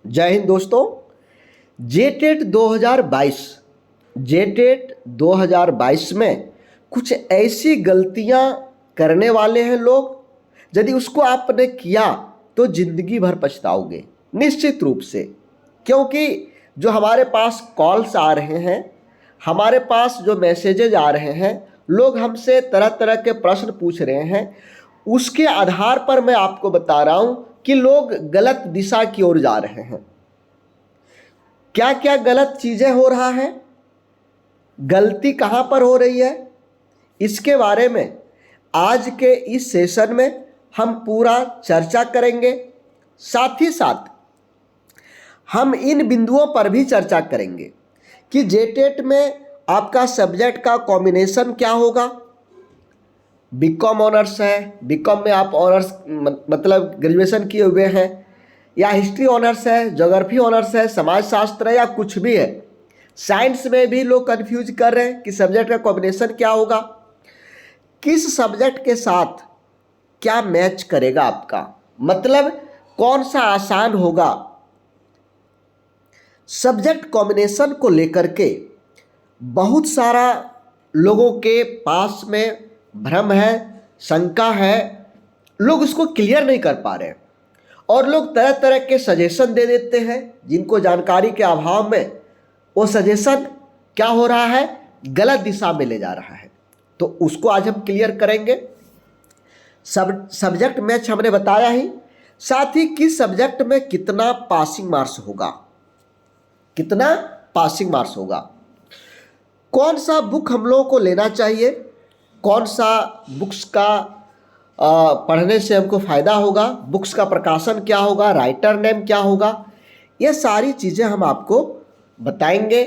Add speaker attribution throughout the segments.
Speaker 1: जय हिंद दोस्तों। जेटेट 2022 जेटेट 2022 में कुछ ऐसी गलतियां करने वाले हैं लोग, यदि उसको आपने किया तो जिंदगी भर पछताओगे निश्चित रूप से। क्योंकि जो हमारे पास कॉल्स आ रहे हैं, हमारे पास जो मैसेजेज आ रहे हैं, लोग हमसे तरह तरह के प्रश्न पूछ रहे हैं, उसके आधार पर मैं आपको बता रहा हूं कि लोग गलत दिशा की ओर जा रहे हैं। क्या क्या गलत चीजें हो रहा है, गलती कहां पर हो रही है, इसके बारे में आज के इस सेशन में हम पूरा चर्चा करेंगे। साथ ही साथ हम इन बिंदुओं पर भी चर्चा करेंगे कि जेटेट में आपका सब्जेक्ट का कॉम्बिनेशन क्या होगा। बीकॉम ऑनर्स है, बीकॉम में आप ऑनर्स मतलब ग्रेजुएशन किए हुए हैं, या हिस्ट्री ऑनर्स है, ज्योग्राफी ऑनर्स है, समाजशास्त्र है, या कुछ भी है। साइंस में भी लोग कंफ्यूज कर रहे हैं कि सब्जेक्ट का कॉम्बिनेशन क्या होगा, किस सब्जेक्ट के साथ क्या मैच करेगा आपका, मतलब कौन सा आसान होगा। सब्जेक्ट कॉम्बिनेशन को लेकर के बहुत सारा लोगों के पास में भ्रम है, शंका है, लोग उसको क्लियर नहीं कर पा रहे हैं और लोग तरह तरह के सजेशन दे देते हैं, जिनको जानकारी के अभाव में वो सजेशन क्या हो रहा है, गलत दिशा में ले जा रहा है। तो उसको आज हम क्लियर करेंगे। सब्जेक्ट मैच हमने बताया ही, साथ ही किस सब्जेक्ट में कितना पासिंग मार्क्स होगा, कितना पासिंग मार्क्स होगा, कौन सा बुक हम लोगों को लेना चाहिए, कौन सा बुक्स का पढ़ने से हमको फ़ायदा होगा, बुक्स का प्रकाशन क्या होगा, राइटर नेम क्या होगा, ये सारी चीज़ें हम आपको बताएंगे।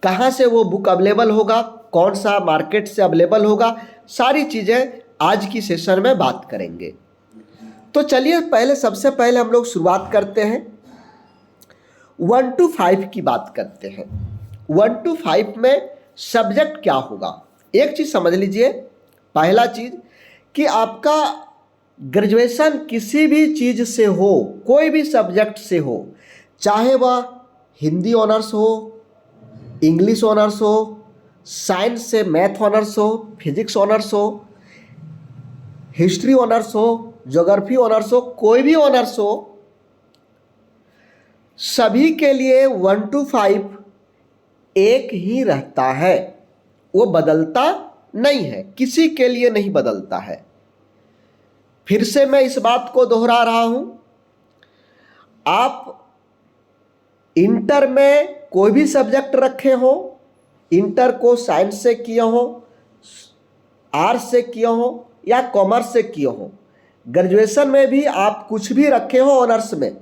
Speaker 1: कहाँ से वो बुक अवेलेबल होगा, कौन सा मार्केट से अवेलेबल होगा, सारी चीज़ें आज की सेशन में बात करेंगे। तो चलिए सबसे पहले हम लोग शुरुआत करते हैं 1 to 5 की बात करते हैं। 1 to 5 में सब्जेक्ट क्या होगा। एक चीज़ समझ लीजिए, पहला चीज़ कि आपका ग्रेजुएशन किसी भी चीज़ से हो, कोई भी सब्जेक्ट से हो, चाहे वह हिंदी ऑनर्स हो, इंग्लिश ऑनर्स हो, साइंस से मैथ ऑनर्स हो, फिजिक्स ऑनर्स हो, हिस्ट्री ऑनर्स हो, ज्योग्राफी ऑनर्स हो, कोई भी ऑनर्स हो, सभी के लिए 1 to 5 एक ही रहता है, वो बदलता नहीं है, किसी के लिए नहीं बदलता है। फिर से मैं इस बात को दोहरा रहा हूं, आप इंटर में कोई भी सब्जेक्ट रखे हो, इंटर को साइंस से किए हो, आर्ट्स से किए हो या कॉमर्स से किए हो, ग्रेजुएशन में भी आप कुछ भी रखे हो ऑनर्स में,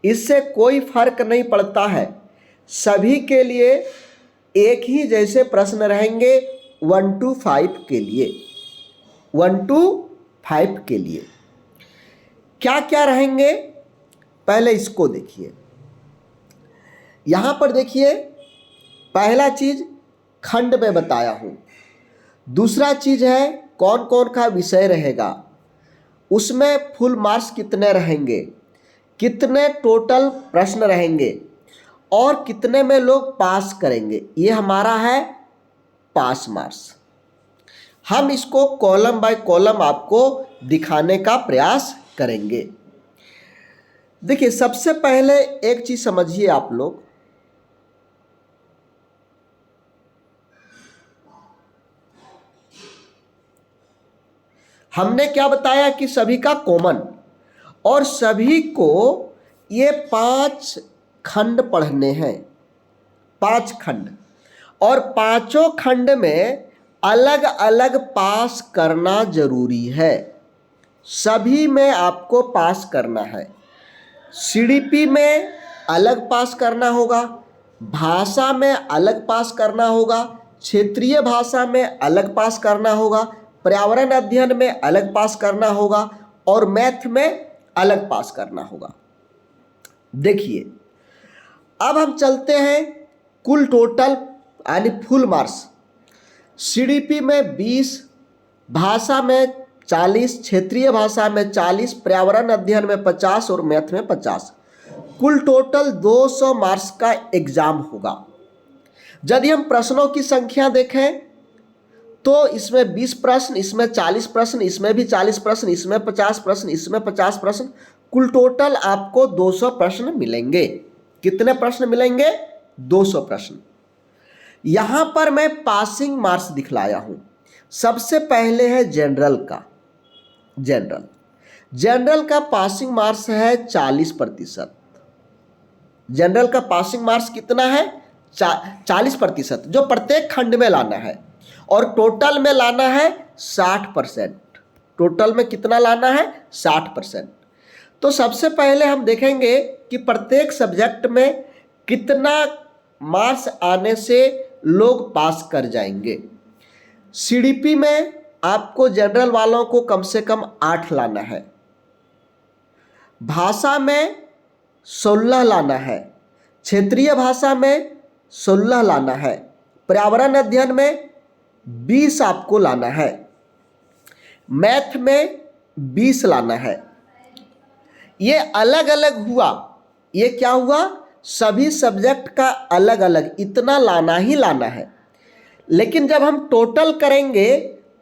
Speaker 1: इससे कोई फर्क नहीं पड़ता है। सभी के लिए एक ही जैसे प्रश्न रहेंगे 1 to 5 के लिए। 1 to 5 के लिए क्या क्या रहेंगे, पहले इसको देखिए। यहां पर देखिए, पहला चीज खंड में बताया हूं, दूसरा चीज है कौन कौन का विषय रहेगा, उसमें फुल मार्क्स कितने रहेंगे, कितने टोटल प्रश्न रहेंगे और कितने में लोग पास करेंगे, ये हमारा है पास मार्क्स। हम इसको कॉलम बाय कॉलम आपको दिखाने का प्रयास करेंगे। देखिए, सबसे पहले एक चीज समझिए आप लोग, हमने क्या बताया कि सभी का कॉमन, और सभी को ये 5 खंड पढ़ने हैं, 5 खंड, और पांचों खंड में अलग अलग पास करना जरूरी है। सभी में आपको पास करना है। सीडीपी में अलग पास करना होगा, भाषा में अलग पास करना होगा, क्षेत्रीय भाषा में अलग पास करना होगा, पर्यावरण अध्ययन में अलग पास करना होगा और मैथ में अलग पास करना होगा। देखिए, अब हम चलते हैं कुल टोटल यानी फुल मार्क्स। सीडीपी में 20, भाषा में 40, क्षेत्रीय भाषा में 40, पर्यावरण अध्ययन में 50 और मैथ में 50, कुल टोटल 200 मार्क्स का एग्जाम होगा। यदि हम प्रश्नों की संख्या देखें तो इसमें 20 प्रश्न, इसमें 40 प्रश्न, इसमें भी 40 प्रश्न, इसमें 50 प्रश्न, इसमें 50 प्रश्न, कुल टोटल आपको 200 प्रश्न मिलेंगे। कितने प्रश्न मिलेंगे? 200 प्रश्न। यहां पर मैं पासिंग मार्क्स दिखलाया हूं। सबसे पहले है जनरल का। जनरल का पासिंग मार्क्स है 40%। जनरल का पासिंग मार्क्स कितना है? 40%, जो प्रत्येक खंड में लाना है, और टोटल में लाना है 60%। टोटल में कितना लाना है? 60%। तो सबसे पहले हम देखेंगे कि प्रत्येक सब्जेक्ट में कितना मार्क्स आने से लोग पास कर जाएंगे। सीडीपी में आपको जनरल वालों को कम से कम 8 लाना है, भाषा में 16 लाना है, क्षेत्रीय भाषा में 16 लाना है, पर्यावरण अध्ययन में 20 आपको लाना है, मैथ में 20 लाना है। ये अलग अलग हुआ। ये क्या हुआ? सभी सब्जेक्ट का अलग अलग इतना लाना ही लाना है। लेकिन जब हम टोटल करेंगे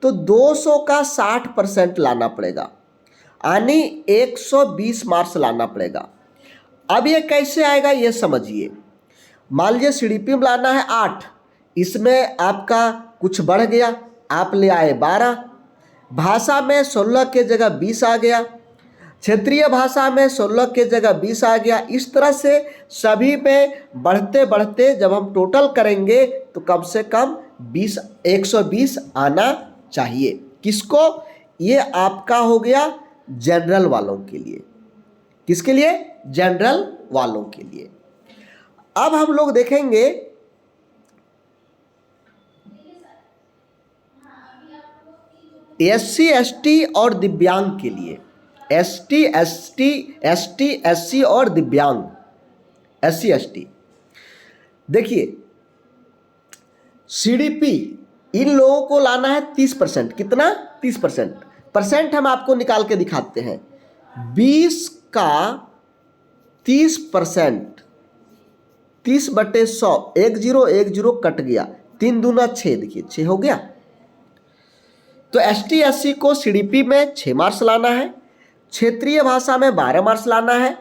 Speaker 1: तो 200 का 60% लाना पड़ेगा, यानी 120 मार्क्स लाना पड़ेगा। अब ये कैसे आएगा ये समझिए। मान लीजिए सीडीपी में लाना है 8, इसमें आपका कुछ बढ़ गया, आप ले आए 12। भाषा में 16 के जगह 20 आ गया, क्षेत्रीय भाषा में 16 के जगह 20 आ गया। इस तरह से सभी में बढ़ते बढ़ते जब हम टोटल करेंगे तो कम से कम 120 आना चाहिए। किसको? ये आपका हो गया जनरल वालों के लिए। किसके लिए? जनरल वालों के लिए। अब हम लोग देखेंगे एससी एसटी और दिव्यांग के लिए। एसटी एससी और दिव्यांग, एससी एसटी। देखिए सीडीपी इन लोगों को लाना है 30%। कितना? 30%। परसेंट हम आपको निकाल के दिखाते हैं। 20 का 30%, 30/100, 10 कट गया, 3 दूना 6, देखिए 6 हो गया। तो एसटी एससी को सीडीपी में 6 मार्क्स लाना है, क्षेत्रीय भाषा में 12 मार्क्स लाना है,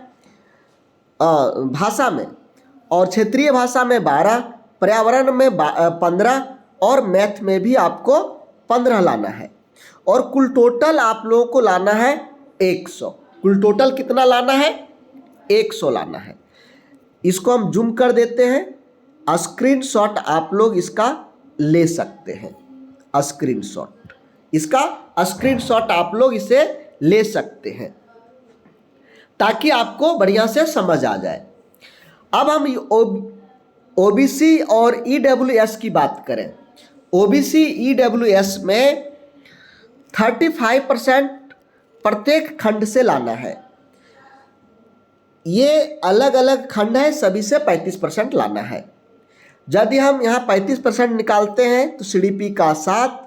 Speaker 1: भाषा में, और क्षेत्रीय भाषा में 12, पर्यावरण में 15, और मैथ में भी आपको 15 लाना है। और कुल टोटल आप लोगों को लाना है 100। कुल टोटल कितना लाना है? 100 लाना है। इसको हम जूम कर देते हैं। स्क्रीनशॉट आप लोग इसका ले सकते हैं। स्क्रीनशॉट, इसका स्क्रीनशॉट आप लोग इसे ले सकते हैं ताकि आपको बढ़िया से समझ आ जाए। अब हम ओबीसी और ईडब्ल्यूएस की बात करें। ओबीसी ईडब्ल्यूएस में 35% प्रत्येक खंड से लाना है। ये अलग अलग खंड है, सभी से 35% लाना है। यदि हम यहाँ 35% निकालते हैं तो सीडीपी का 7,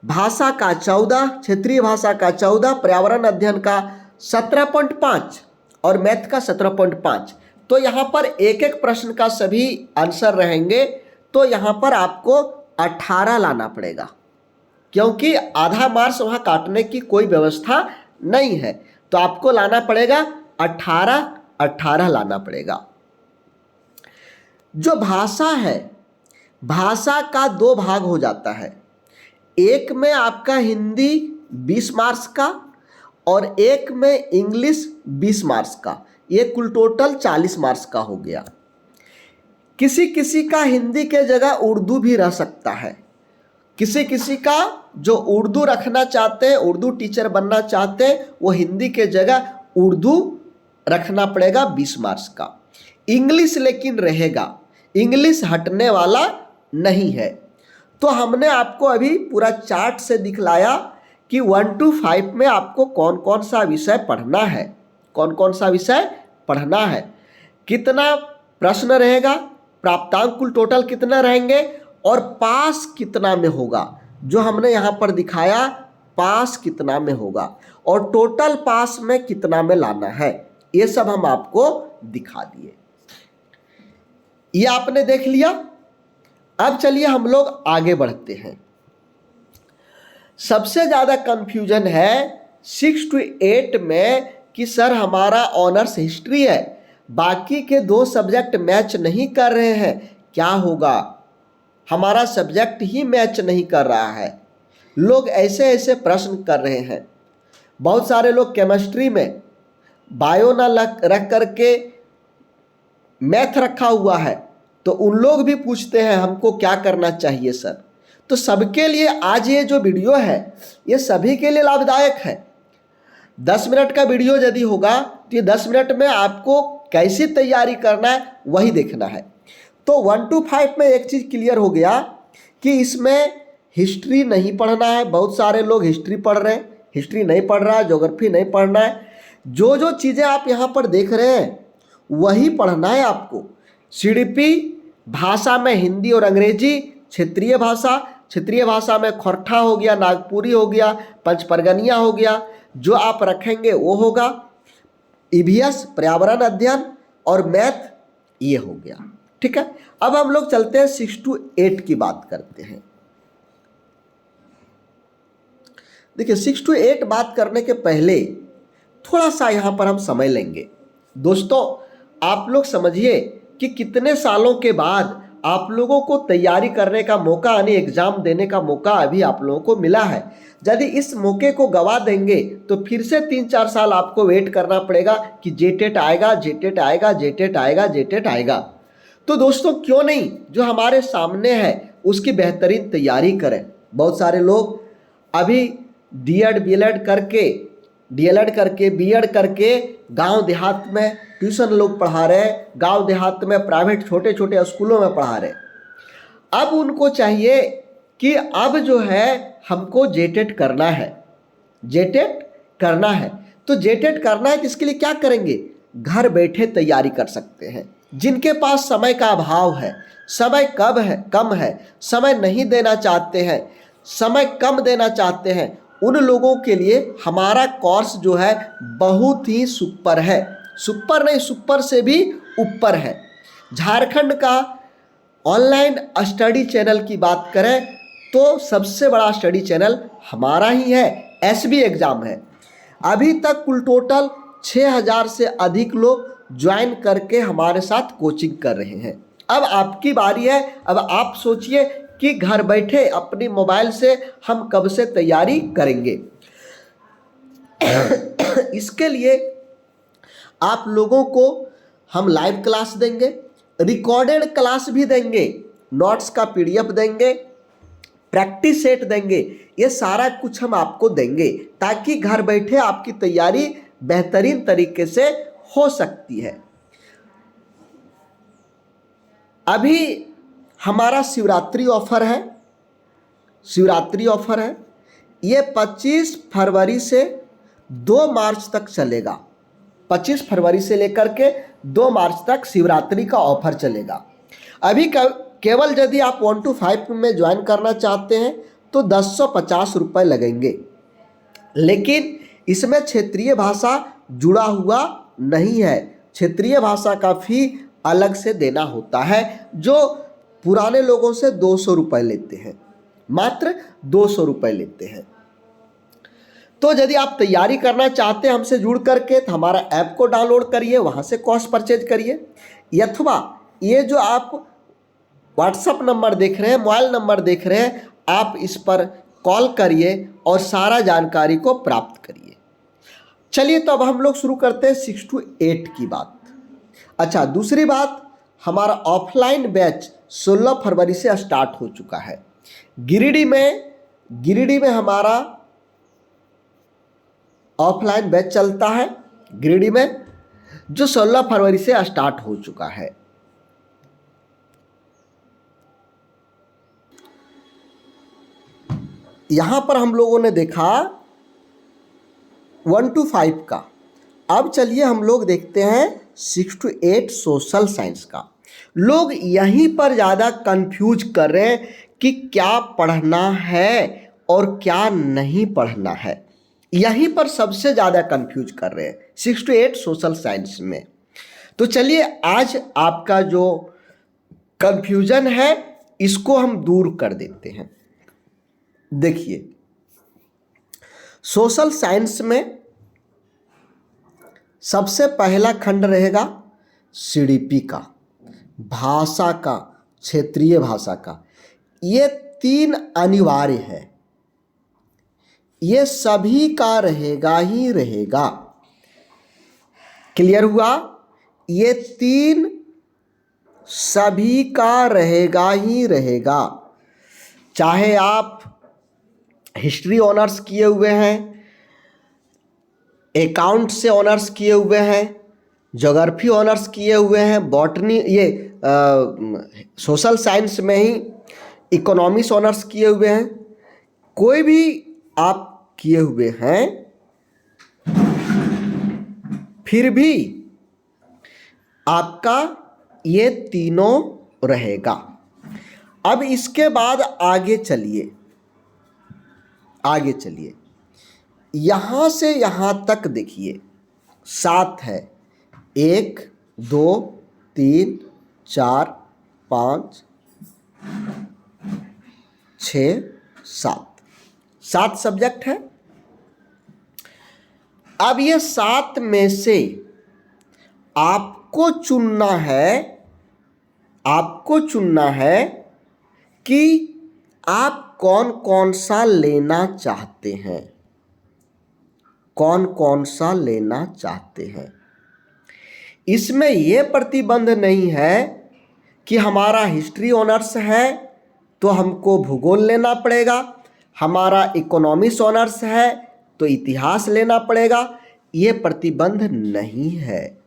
Speaker 1: भाषा का 14, क्षेत्रीय भाषा का 14, पर्यावरण अध्ययन का 17.5 और मैथ का 17.5। तो यहाँ पर एक एक प्रश्न का सभी आंसर रहेंगे, तो यहाँ पर आपको 18 लाना पड़ेगा, क्योंकि आधा मार्क्स वहाँ काटने की कोई व्यवस्था नहीं है। तो आपको लाना पड़ेगा 18 लाना पड़ेगा। जो भाषा है, भाषा का 2 भाग हो जाता है। एक में आपका हिंदी 20 मार्क्स का और एक में इंग्लिश 20 मार्क्स का। ये कुल टोटल 40 मार्क्स का हो गया। किसी किसी का हिंदी के जगह उर्दू भी रह सकता है। किसी किसी का जो उर्दू रखना चाहते हैं, उर्दू टीचर बनना चाहते हैं, वो हिंदी के जगह उर्दू रखना पड़ेगा 20 मार्क्स का। इंग्लिश लेकिन रहेगा, इंग्लिश हटने वाला नहीं है। तो हमने आपको अभी पूरा चार्ट से दिखलाया कि 1 to 5 में आपको कौन कौन सा विषय पढ़ना है, कौन कौन सा विषय पढ़ना है, कितना प्रश्न रहेगा, प्राप्तांक कुल टोटल कितना रहेंगे और पास कितना में होगा। जो हमने यहाँ पर दिखाया पास कितना में होगा और टोटल पास में कितना में लाना है, ये सब हम आपको दिखा दिए। ये आपने देख लिया। अब चलिए हम लोग आगे बढ़ते हैं। सबसे ज़्यादा कंफ्यूजन है 6 to 8 में कि सर हमारा ऑनर्स हिस्ट्री है, बाकी के 2 सब्जेक्ट मैच नहीं कर रहे हैं, क्या होगा? हमारा सब्जेक्ट ही मैच नहीं कर रहा है। लोग ऐसे ऐसे प्रश्न कर रहे हैं। बहुत सारे लोग केमिस्ट्री में बायो ना रख करके मैथ रखा हुआ है, तो उन लोग भी पूछते हैं हमको क्या करना चाहिए सर। तो सबके लिए आज ये जो वीडियो है ये सभी के लिए लाभदायक है। 10 मिनट का वीडियो यदि होगा तो ये 10 मिनट में आपको कैसी तैयारी करना है वही देखना है। तो 1 to 5 में एक चीज़ क्लियर हो गया कि इसमें हिस्ट्री नहीं पढ़ना है। बहुत सारे लोग हिस्ट्री पढ़ रहे हैं, हिस्ट्री नहीं पढ़ रहा है, ज्योग्राफी नहीं पढ़ना है। जो जो चीज़ें आप यहाँ पर देख रहे हैं वही पढ़ना है आपको। सीडीपी भाषा में हिंदी और अंग्रेजी, क्षेत्रीय भाषा में खोरठा हो गया, नागपुरी हो गया, पंचपरगनिया हो गया, जो आप रखेंगे वो होगा। ईवीएस पर्यावरण अध्ययन और मैथ ये हो गया। ठीक है, अब हम लोग चलते हैं 6 to 8 की बात करते हैं। देखिए 6 to 8 बात करने के पहले थोड़ा सा यहाँ पर हम समझ लेंगे। दोस्तों आप लोग समझिए कि कितने सालों के बाद आप लोगों को तैयारी करने का मौका यानी एग्जाम देने का मौका अभी आप लोगों को मिला है। यदि इस मौके को गवा देंगे तो फिर से 3-4 साल आपको वेट करना पड़ेगा कि जेटेट आएगा, जेटेट आएगा, जेटेट आएगा, जेटेट आएगा। तो दोस्तों क्यों नहीं जो हमारे सामने है उसकी बेहतरीन तैयारी करें। बहुत सारे लोग अभी डीएड बीएड करके गांव देहात में ट्यूशन लोग पढ़ा रहे हैं, गांव देहात में प्राइवेट छोटे छोटे स्कूलों में पढ़ा रहे हैं। अब उनको चाहिए कि अब जो है हमको जेटेट करना है, जेटेट करना है। तो जेटेट करना है तो इसके लिए क्या करेंगे? घर बैठे तैयारी कर सकते हैं। जिनके पास समय का अभाव है, समय कम है, समय नहीं देना चाहते हैं, समय कम देना चाहते हैं, उन लोगों के लिए हमारा कोर्स जो है बहुत ही सुपर है। सुपर नहीं, सुपर से भी ऊपर है। झारखंड का ऑनलाइन स्टडी चैनल की बात करें तो सबसे बड़ा स्टडी चैनल हमारा ही है। एसबी एग्ज़ाम है। अभी तक कुल टोटल 6000 से अधिक लोग ज्वाइन करके हमारे साथ कोचिंग कर रहे हैं। अब आपकी बारी है। अब आप सोचिए कि घर बैठे अपनी मोबाइल से हम कब से तैयारी करेंगे। इसके लिए आप लोगों को हम लाइव क्लास देंगे, रिकॉर्डेड क्लास भी देंगे, नोट्स का पीडीएफ देंगे, प्रैक्टिस सेट देंगे। ये सारा कुछ हम आपको देंगे ताकि घर बैठे आपकी तैयारी बेहतरीन तरीके से हो सकती है। अभी हमारा शिवरात्रि ऑफर है, ये 25 फरवरी से 2 मार्च तक चलेगा। 25 फरवरी से लेकर के 2 मार्च तक शिवरात्रि का ऑफर चलेगा। अभी केवल यदि आप 1 to 5 में ज्वाइन करना चाहते हैं तो 1050 रुपये लगेंगे, लेकिन इसमें क्षेत्रीय भाषा जुड़ा हुआ नहीं है। क्षेत्रीय भाषा का फी अलग से देना होता है, जो पुराने लोगों से 200 रुपये लेते हैं, मात्र 200 रुपये लेते हैं। तो यदि आप तैयारी करना चाहते हैं हमसे जुड़ करके तो हमारा ऐप को डाउनलोड करिए, वहाँ से कोर्स परचेज करिए, अथवा ये जो आप व्हाट्सएप नंबर देख रहे हैं, मोबाइल नंबर देख रहे हैं, आप इस पर कॉल करिए और सारा जानकारी को प्राप्त करिए। चलिए तो अब हम लोग शुरू करते हैं 6 to 8 की बात। अच्छा, दूसरी बात, हमारा ऑफलाइन बैच 16 फरवरी से स्टार्ट हो चुका है। गिरिडीह में हमारा ऑफलाइन बैच चलता है, गिरिडीह में, जो 16 फरवरी से स्टार्ट हो चुका है। यहाँ पर हम लोगों ने देखा 1 to 5 का। अब चलिए हम लोग देखते हैं 6 to 8 सोशल साइंस का। लोग यहीं पर ज़्यादा कंफ्यूज कर रहे हैं कि क्या पढ़ना है और क्या नहीं पढ़ना है। यहीं पर सबसे ज़्यादा कंफ्यूज कर रहे हैं 6 to 8 सोशल साइंस में। तो चलिए आज आपका जो कंफ्यूजन है इसको हम दूर कर देते हैं। देखिए, सोशल साइंस में सबसे पहला खंड रहेगा सीडीपी का, भाषा का, क्षेत्रीय भाषा का। ये 3 अनिवार्य है, ये सभी का रहेगा ही रहेगा। क्लियर हुआ? ये 3 सभी का रहेगा ही रहेगा। चाहे आप हिस्ट्री ऑनर्स किए हुए हैं, अकाउंट से ऑनर्स किए हुए हैं, ज्योग्राफी ऑनर्स किए हुए हैं, बॉटनी ये सोशल साइंस में ही इकोनॉमिक्स ऑनर्स किए हुए हैं, कोई भी आप किए हुए हैं, फिर भी आपका ये तीनों रहेगा। अब इसके बाद आगे चलिए, यहां से यहां तक देखिए 7 है। 1 2 3 4 5 6 7 सब्जेक्ट है। अब ये 7 में से आपको चुनना है कि आप कौन कौन सा लेना चाहते हैं। इसमें यह प्रतिबंध नहीं है कि हमारा हिस्ट्री ऑनर्स है तो हमको भूगोल लेना पड़ेगा, हमारा इकोनॉमिक्स ऑनर्स है तो इतिहास लेना पड़ेगा। ये प्रतिबंध नहीं है।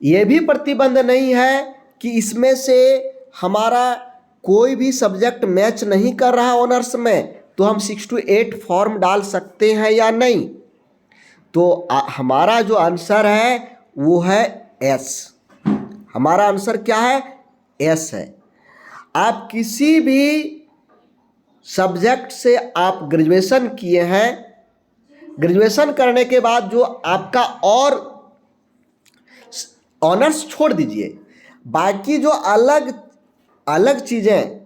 Speaker 1: ये भी प्रतिबंध नहीं है कि इसमें से हमारा कोई भी सब्जेक्ट मैच नहीं कर रहा ऑनर्स में तो हम 6 to 8 फॉर्म डाल सकते हैं या नहीं। तो हमारा जो आंसर है वो है एस। हमारा आंसर क्या है? एस है। आप किसी भी सब्जेक्ट से आप ग्रेजुएशन किए हैं, ग्रेजुएशन करने के बाद जो आपका और ऑनर्स छोड़ दीजिए, बाकी जो अलग चीज़ें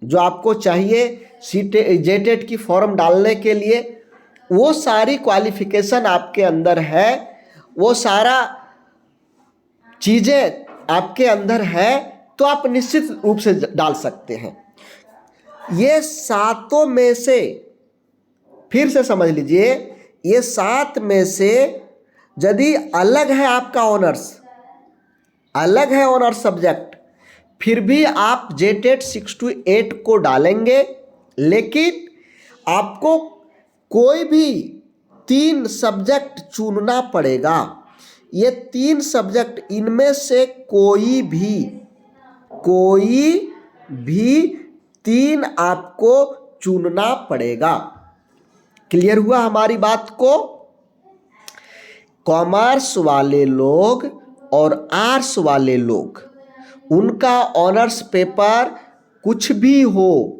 Speaker 1: जो आपको चाहिए जेटेट की फॉर्म डालने के लिए, वो सारी क्वालिफिकेशन आपके अंदर है, वो सारा चीज़ें आपके अंदर है, तो आप निश्चित रूप से डाल सकते हैं। ये 7 में से, फिर से समझ लीजिए, ये 7 में से यदि अलग है आपका ऑनर्स, अलग है ऑनर्स सब्जेक्ट, फिर भी आप जेटेट 6 to 8 को डालेंगे, लेकिन आपको कोई भी 3 सब्जेक्ट चुनना पड़ेगा। ये 3 सब्जेक्ट, इनमें से कोई भी 3 आपको चुनना पड़ेगा। क्लियर हुआ हमारी बात को? कॉमर्स वाले लोग और आर्ट्स वाले लोग, उनका ऑनर्स पेपर कुछ भी हो,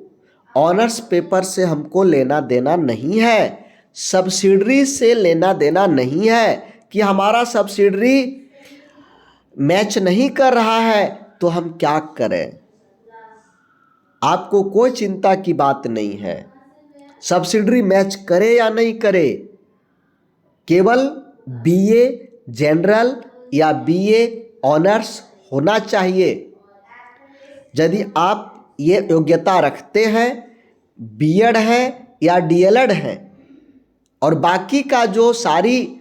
Speaker 1: ऑनर्स पेपर से हमको लेना देना नहीं है, सब्सिडरी से लेना देना नहीं है कि हमारा सब्सिडरी मैच नहीं कर रहा है तो हम क्या करें। आपको कोई चिंता की बात नहीं है, सब्सिडरी मैच करे या नहीं करे, केवल बीए जनरल या बीए ऑनर्स होना चाहिए। यदि आप ये योग्यता रखते हैं, बीएड है या डीएलएड है, और बाकी का जो सारी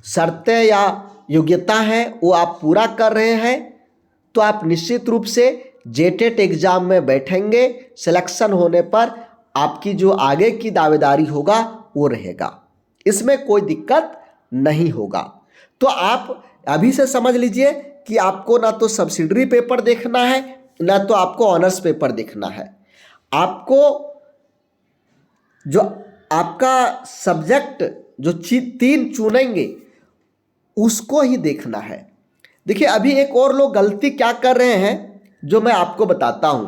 Speaker 1: शर्तें या योग्यता है वो आप पूरा कर रहे हैं, तो आप निश्चित रूप से जेटेट एग्जाम में बैठेंगे। सिलेक्शन होने पर आपकी जो आगे की दावेदारी होगा वो रहेगा, इसमें कोई दिक्कत नहीं होगा। तो आप अभी से समझ लीजिए कि आपको ना तो सब्सिडरी पेपर देखना है, ना तो आपको ऑनर्स पेपर देखना है। आपको जो आपका सब्जेक्ट जो 3 चुनेंगे उसको ही देखना है। देखिए, अभी एक और लोग गलती क्या कर रहे हैं जो मैं आपको बताता हूं।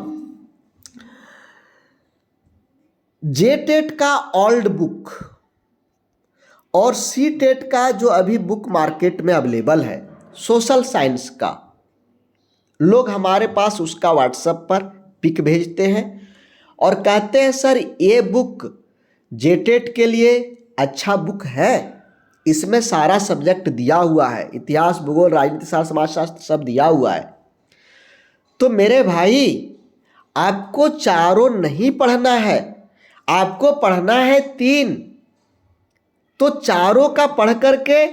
Speaker 1: जेटेट का ओल्ड बुक और सी टेट का जो अभी बुक मार्केट में अवेलेबल है सोशल साइंस का, लोग हमारे पास उसका व्हाट्सएप पर पिक भेजते हैं और कहते हैं सर ये बुक जेटेट के लिए अच्छा बुक है, इसमें सारा सब्जेक्ट दिया हुआ है, इतिहास, भूगोल, राजनीति शास्त्र, समाजशास्त्र सब दिया हुआ है। तो मेरे भाई आपको चारों नहीं पढ़ना है, आपको पढ़ना है 3। तो चारों का पढ़ करके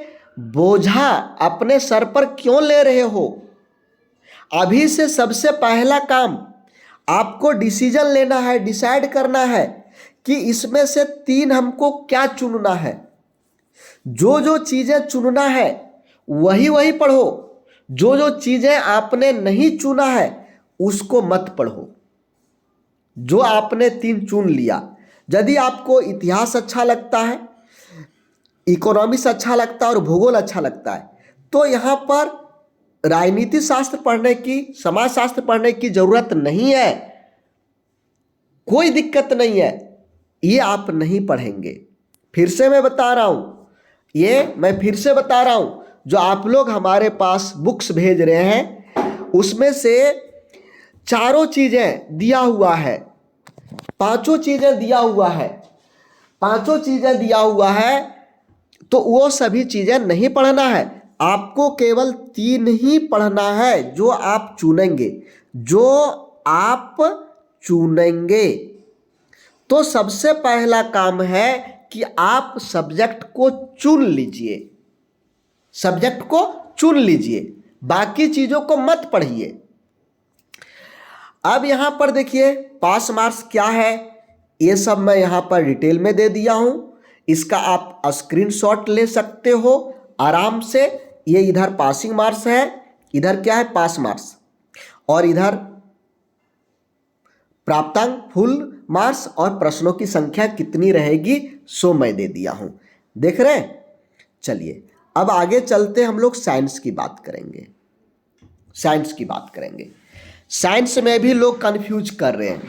Speaker 1: बोझा अपने सर पर क्यों ले रहे हो? अभी से सबसे पहला काम आपको डिसीजन लेना है, डिसाइड करना है कि इसमें से 3 हमको क्या चुनना है। जो जो चीजें चुनना है वही वही पढ़ो, जो जो चीजें आपने नहीं चुना है उसको मत पढ़ो। जो आपने 3 चुन लिया, यदि आपको इतिहास अच्छा लगता है, इकोनॉमिक्स अच्छा लगता है और भूगोल अच्छा लगता है, तो यहाँ पर राजनीति शास्त्र पढ़ने की, समाज शास्त्र पढ़ने की जरूरत नहीं है, कोई दिक्कत नहीं है, ये आप नहीं पढ़ेंगे। फिर से मैं बता रहा हूं, जो आप लोग हमारे पास बुक्स भेज रहे हैं उसमें से चारों चीजें दिया हुआ है, पांचों चीजें दिया हुआ है, तो वो सभी चीजें नहीं पढ़ना है, आपको केवल 3 ही पढ़ना है जो आप चुनेंगे। तो सबसे पहला काम है कि आप सब्जेक्ट को चुन लीजिए, बाकी चीजों को मत पढ़िए। अब यहां पर देखिए पास मार्क्स क्या है, ये सब मैं यहां पर डिटेल में दे दिया हूं, इसका आप स्क्रीनशॉट ले सकते हो आराम से। ये इधर पासिंग मार्क्स है, इधर क्या है पास मार्क्स, और इधर प्राप्तांक फुल मार्क्स और प्रश्नों की संख्या कितनी रहेगी सो मैं दे दिया हूं, देख रहे हैं। चलिए अब आगे चलते हम लोग साइंस की बात करेंगे। साइंस में भी लोग कंफ्यूज कर रहे हैं,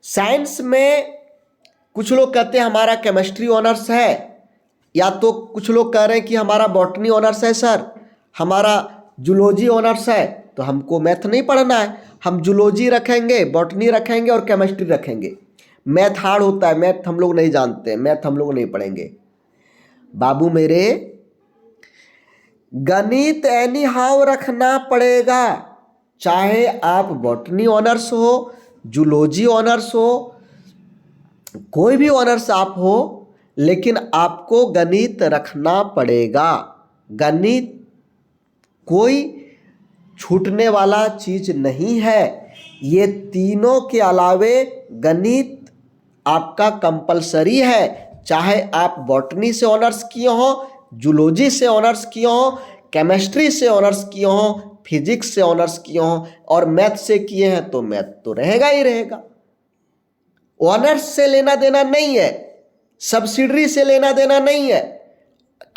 Speaker 1: साइंस में कुछ लोग कहते हैं हमारा केमिस्ट्री ऑनर्स है, या तो कुछ लोग कह रहे हैं कि हमारा बॉटनी ऑनर्स है सर, हमारा जूलॉजी ऑनर्स है, तो हमको मैथ नहीं पढ़ना है, हम जूलॉजी रखेंगे, बॉटनी रखेंगे और केमिस्ट्री रखेंगे। मैथ हार्ड होता है, मैथ हम लोग नहीं जानते, मैथ हम लोग नहीं पढ़ेंगे। बाबू मेरे, गणित एनी हाउ रखना पड़ेगा, चाहे आप बॉटनी ऑनर्स हो, जूलॉजी ऑनर्स हो, कोई भी ऑनर्स आप हो, लेकिन आपको गणित रखना पड़ेगा। गणित कोई छूटने वाला चीज नहीं है, ये तीनों के अलावे गणित आपका कंपलसरी है, चाहे आप बॉटनी से ऑनर्स किए हो, जूलॉजी से ऑनर्स किए हो, केमिस्ट्री से ऑनर्स किए हो, फिजिक्स से ऑनर्स किए हो और मैथ से किए हैं, तो मैथ तो रहेगा ही रहेगा। ऑनर्स से लेना देना नहीं है, सब्सिडरी से लेना देना नहीं है,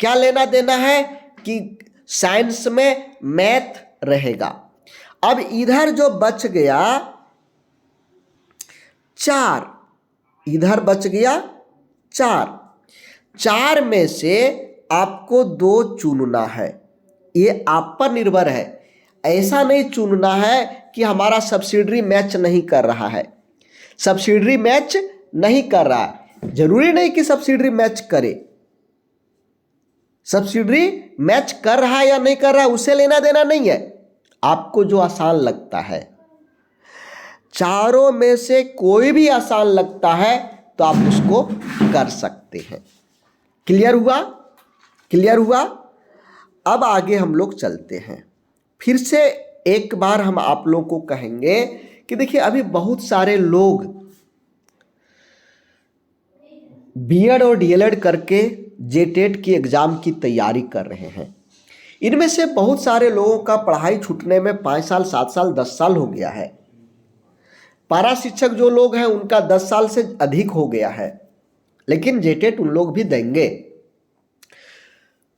Speaker 1: क्या लेना देना है कि साइंस में मैथ रहेगा। अब इधर जो बच गया 4, इधर बच गया 4 में से आपको 2 चुनना है, ये आप पर निर्भर है। ऐसा नहीं चुनना है कि हमारा सब्सिडरी मैच नहीं कर रहा है, सब्सिडरी मैच नहीं कर रहा है, जरूरी नहीं कि सब्सिडरी मैच करे, सब्सिडरी मैच कर रहा है या नहीं कर रहा है उसे लेना देना नहीं है, आपको जो आसान लगता है, चारों में से कोई भी आसान लगता है तो आप उसको कर सकते हैं। क्लियर हुआ? अब आगे हम लोग चलते हैं। फिर से एक बार हम आप लोगों को कहेंगे कि देखिए अभी बहुत सारे लोग बीएड और डीएलएड करके जेटेट की एग्जाम की तैयारी कर रहे हैं। इनमें से बहुत सारे लोगों का पढ़ाई छूटने में 5 साल, 7 साल, 10 साल हो गया है। पारा शिक्षक जो लोग हैं उनका 10 साल से अधिक हो गया है, लेकिन जेटेट उन लोग भी देंगे।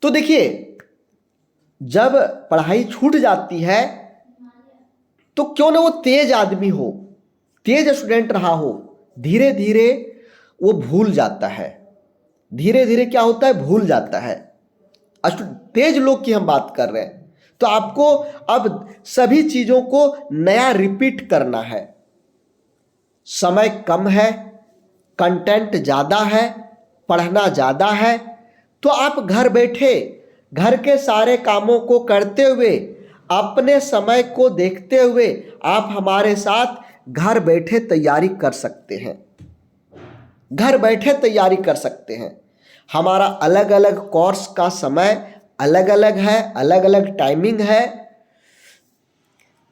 Speaker 1: तो देखिए जब पढ़ाई छूट जाती है तो क्यों ना वो तेज आदमी हो, तेज स्टूडेंट रहा हो, धीरे धीरे वो भूल जाता है, धीरे धीरे क्या होता है भूल जाता है। तेज लोग की हम बात कर रहे हैं। तो आपको अब सभी चीज़ों को नया रिपीट करना है। समय कम है, कंटेंट ज़्यादा है, पढ़ना ज़्यादा है, तो आप घर बैठे घर के सारे कामों को करते हुए, अपने समय को देखते हुए आप हमारे साथ घर बैठे तैयारी कर सकते हैं। घर बैठे तैयारी कर सकते हैं। हमारा अलग अलग कोर्स का समय अलग अलग है, अलग अलग टाइमिंग है,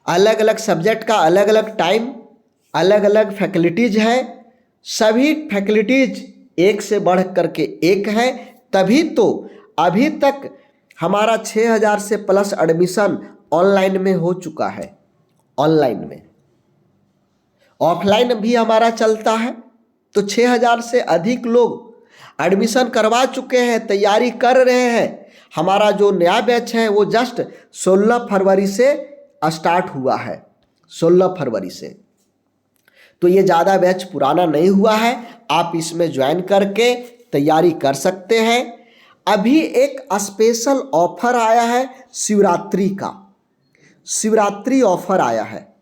Speaker 1: अलग अलग सब्जेक्ट का अलग अलग टाइम, अलग अलग फैकल्टीज है। सभी फैकल्टीज एक से बढ़ करके एक है, तभी तो अभी तक हमारा 6000 से प्लस एडमिशन ऑनलाइन में हो चुका है। ऑनलाइन में, ऑफलाइन भी हमारा चलता है, तो 6000 से अधिक लोग एडमिशन करवा चुके हैं, तैयारी कर रहे हैं। हमारा जो नया बैच है वो जस्ट 16 फरवरी से स्टार्ट हुआ है, 16 फरवरी से। तो ये ज़्यादा बैच पुराना नहीं हुआ है, आप इसमें ज्वाइन करके तैयारी कर सकते हैं। अभी एक स्पेशल ऑफर आया है शिवरात्रि का। शिवरात्रि ऑफर आया है।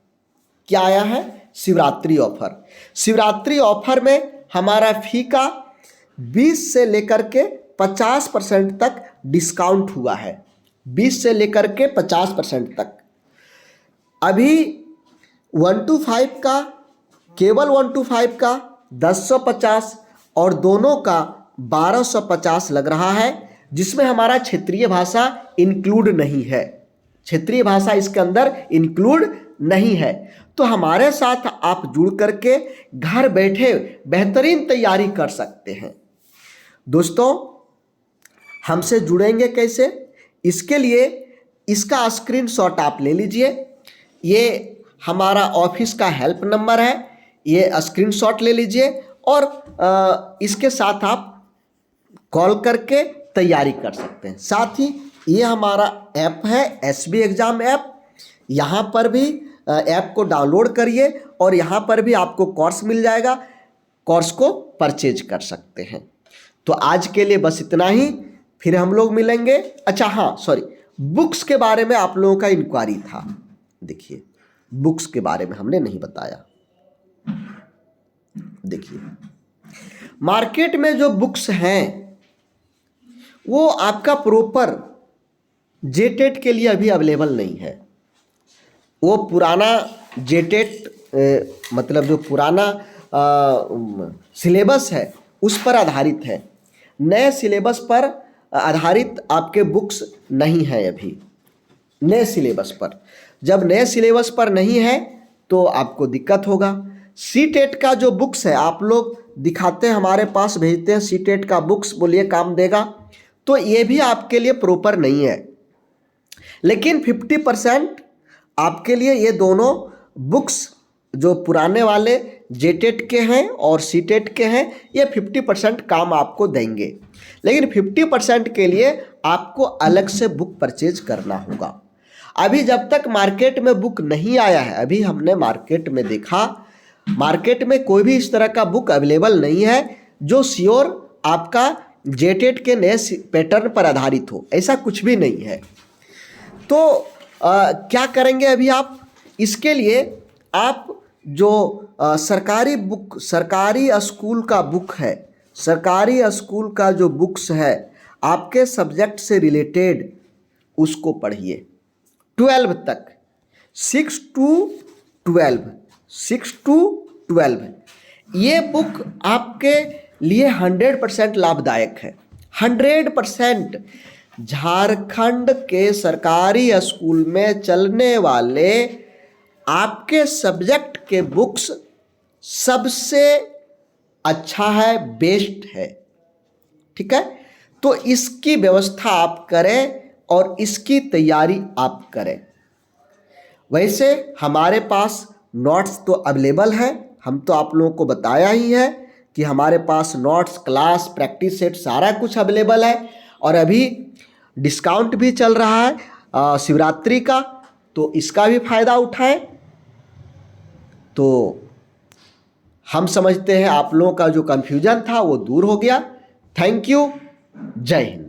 Speaker 1: क्या आया है? शिवरात्रि ऑफर। शिवरात्रि ऑफर में हमारा फी का 20 से लेकर के 50% तक डिस्काउंट हुआ है। 20 से लेकर के 50% तक। अभी 1 to 5 का, केवल 1 to 5 का 1050 और दोनों का 1250 लग रहा है, जिसमें हमारा क्षेत्रीय भाषा इंक्लूड नहीं है। क्षेत्रीय भाषा इसके अंदर इंक्लूड नहीं है। तो हमारे साथ आप जुड़ करके घर बैठे बेहतरीन तैयारी कर सकते हैं। दोस्तों, हमसे जुड़ेंगे कैसे? इसके लिए इसका स्क्रीनशॉट आप ले लीजिए। ये हमारा ऑफिस का हेल्प नंबर है, ये स्क्रीनशॉट ले लीजिए और इसके साथ आप कॉल करके तैयारी कर सकते हैं। साथ ही ये हमारा ऐप है एसबी एग्ज़ाम ऐप। यहाँ पर भी ऐप को डाउनलोड करिए और यहाँ पर भी आपको कोर्स मिल जाएगा, कोर्स को परचेज कर सकते हैं। तो आज के लिए बस इतना ही, फिर हम लोग मिलेंगे। अच्छा हाँ, सॉरी, बुक्स के बारे में आप लोगों का इंक्वायरी था। देखिए, बुक्स के बारे में हमने नहीं बताया। देखिए, मार्केट में जो बुक्स हैं वो आपका प्रॉपर जेटेट के लिए अभी अवेलेबल नहीं है। वो पुराना जेटेट मतलब जो पुराना सिलेबस है उस पर आधारित है। नए सिलेबस पर आधारित आपके बुक्स नहीं है अभी। नए सिलेबस पर, जब नए सिलेबस पर नहीं है तो आपको दिक्कत होगा। सीटेट का जो बुक्स है आप लोग दिखाते हैं, हमारे पास भेजते हैं सीटेट का बुक्स, बोलिए काम देगा, तो ये भी आपके लिए प्रॉपर नहीं है। लेकिन 50% आपके लिए ये दोनों बुक्स जो पुराने वाले जेटेट के हैं और सीटेट के हैं, ये 50% काम आपको देंगे। लेकिन 50% के लिए आपको अलग से बुक परचेज करना होगा। अभी जब तक मार्केट में बुक नहीं आया है, अभी हमने मार्केट में देखा, मार्केट में कोई भी इस तरह का बुक अवेलेबल नहीं है जो श्योर आपका जेटेट के नए पैटर्न पर आधारित हो, ऐसा कुछ भी नहीं है। तो क्या करेंगे अभी आप? इसके लिए आप जो सरकारी बुक, सरकारी स्कूल का बुक है, सरकारी स्कूल का जो बुक्स है आपके सब्जेक्ट से रिलेटेड, उसको पढ़िए 12 तक, 6 to 12। ये बुक आपके लिए 100% लाभदायक है। 100% झारखंड के सरकारी स्कूल में चलने वाले आपके सब्जेक्ट के बुक्स सबसे अच्छा है, बेस्ट है। ठीक है, तो इसकी व्यवस्था आप करें और इसकी तैयारी आप करें। वैसे हमारे पास नोट्स तो अवेलेबल है, हम तो आप लोगों को बताया ही है कि हमारे पास नोट्स, क्लास, प्रैक्टिस सेट सारा कुछ अवेलेबल है। और अभी डिस्काउंट भी चल रहा है शिवरात्रि का, तो इसका भी फ़ायदा उठाएं। तो हम समझते हैं आप लोगों का जो कन्फ्यूजन था वो दूर हो गया। थैंक यू, जय हिंद।